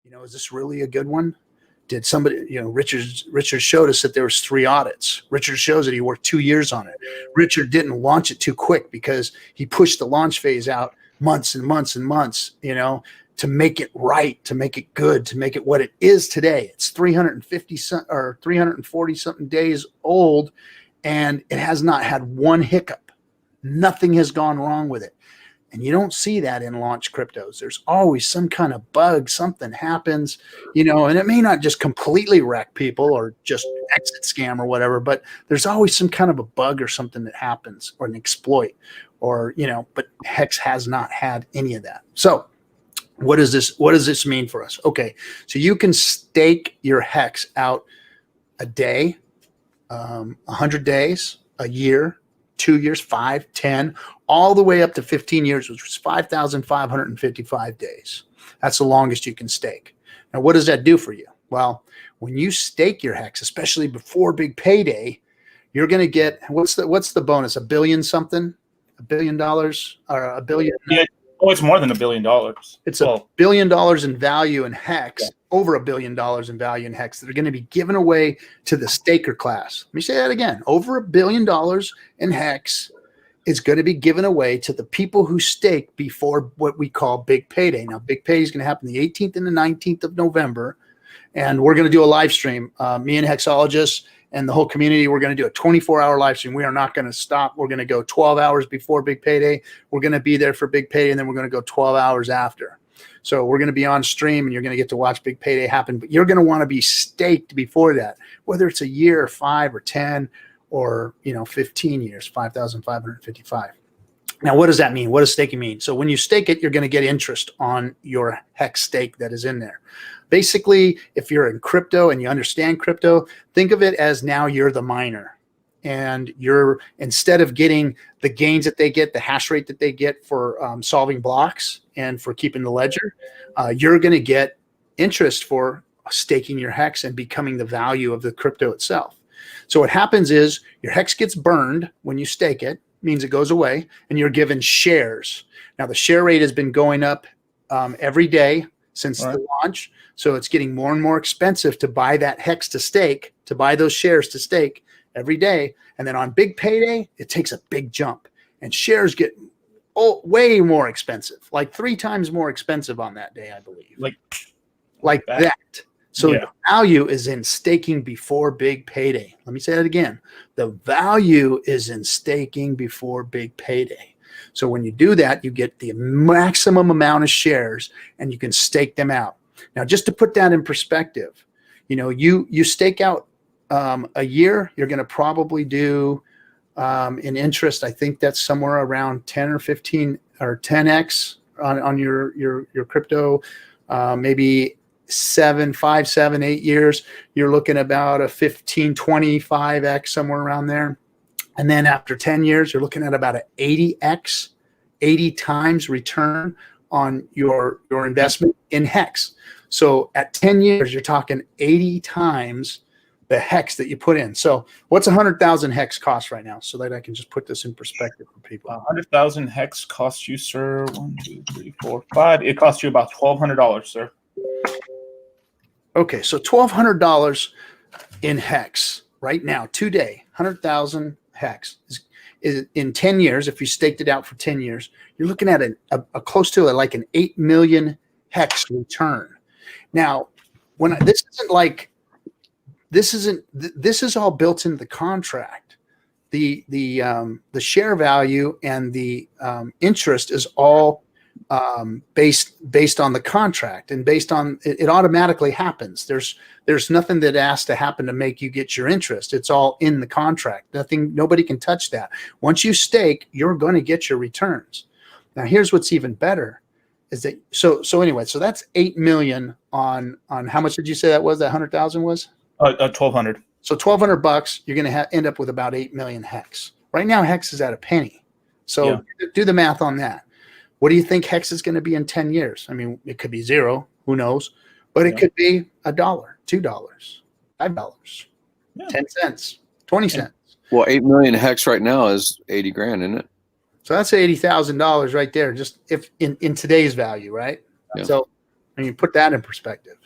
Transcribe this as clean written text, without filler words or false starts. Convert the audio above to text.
Is this really a good one? Did somebody, Richard showed us that there was 3 audits. Richard shows that he worked 2 years on it. Richard didn't launch it too quick because he pushed the launch phase out months and months and months, to make it right, to make it good, to make it what it is today. It's 340 something days old, and it has not had one hiccup. Nothing has gone wrong with it. And you don't see that in launch cryptos. There's always some kind of bug, something happens, and it may not just completely wreck people or just exit scam or whatever, but there's always some kind of a bug or something that happens, or an exploit, or, but Hex has not had any of that. So what does this mean for us? Okay, so you can stake your Hex out a day, 100 days, a year, 2 years, 5, 10, all the way up to 15 years, which was 5,555 days. That's the longest you can stake. Now, what does that do for you? Well, when you stake your Hex, especially before big payday, you're going to get, what's the bonus? $1 billion something? $1 billion or $1 billion? Yeah. Oh, it's more than $1 billion. It's $1 billion in value in Hex, over $1 billion in value in Hex that are going to be given away to the staker class. Let me say that again. Over $1 billion in Hex is going to be given away to the people who stake before what we call big payday. Now, big payday is going to happen the 18th and the 19th of November, and we're going to do a live stream. Me and Hexologists and the whole community, we're going to do a 24-hour live stream. We are not going to stop. We're going to go 12 hours before big payday. We're going to be there for big payday, and then we're going to go 12 hours after. So we're going to be on stream, and you're going to get to watch big payday happen. But you're going to want to be staked before that, whether it's a year, 5 or 10, or 15 years, 5,555. Now, what does that mean? What does staking mean? So when you stake it, you're going to get interest on your Hex stake that is in there. Basically, if you're in crypto and you understand crypto, think of it as now you're the miner. And you're, instead of getting the gains that they get, the hash rate that they get for solving blocks and for keeping the ledger, you're going to get interest for staking your Hex and becoming the value of the crypto itself. So what happens is your Hex gets burned when you stake it, means it goes away, and you're given shares. Now, the share rate has been going up every day since the launch. So it's getting more and more expensive to buy that Hex to stake, to buy those shares to stake every day. And then on big payday, it takes a big jump, and shares get way more expensive, like 3 times more expensive on that day, I believe. Like that. So the value is in staking before big payday. Let me say that again. The value is in staking before big payday. So when you do that, you get the maximum amount of shares, and you can stake them out. Now, just to put that in perspective, you stake out a year, you're going to probably do in interest, I think that's somewhere around 10 or 15 or 10x on your crypto, maybe 5, 7, 8 years, you're looking about a 15, 25x, somewhere around there. And then after 10 years, you're looking at about an 80x, 80 times return on your investment in Hex. So at 10 years, you're talking 80 times the Hex that you put in. So what's 100,000 Hex cost right now, so that I can just put this in perspective for people? 100,000 Hex costs you, sir, 1, 2, 3, 4, 5. It costs you about $1,200, sir. Okay, so $1,200 in Hex right now, today, 100,000 Hex is in 10 years. If you staked it out for 10 years, you're looking at a close to like an 8 million Hex return. Now, this is all built into the contract. The share value and the interest is all based on the contract, and based on it automatically happens. There's nothing that has to happen to make you get your interest. It's all in the contract. Nobody can touch that. Once you stake, you're going to get your returns. Now, here's what's even better is that so anyway, so that's 8 million on how much did you say that was? That 100,000 was 1,200. So $1,200, you're going to end up with about 8 million Hex. Right now, Hex is at a penny. So do the math on that. What do you think Hex is going to be in 10 years? I mean, it could be 0, who knows? But it could be $1, $2, $5, 10 cents, 20 cents. Well, 8 million Hex right now is 80 grand, isn't it? So that's $80,000 right there, just if in today's value, right? Yeah. So, I mean, put that in perspective.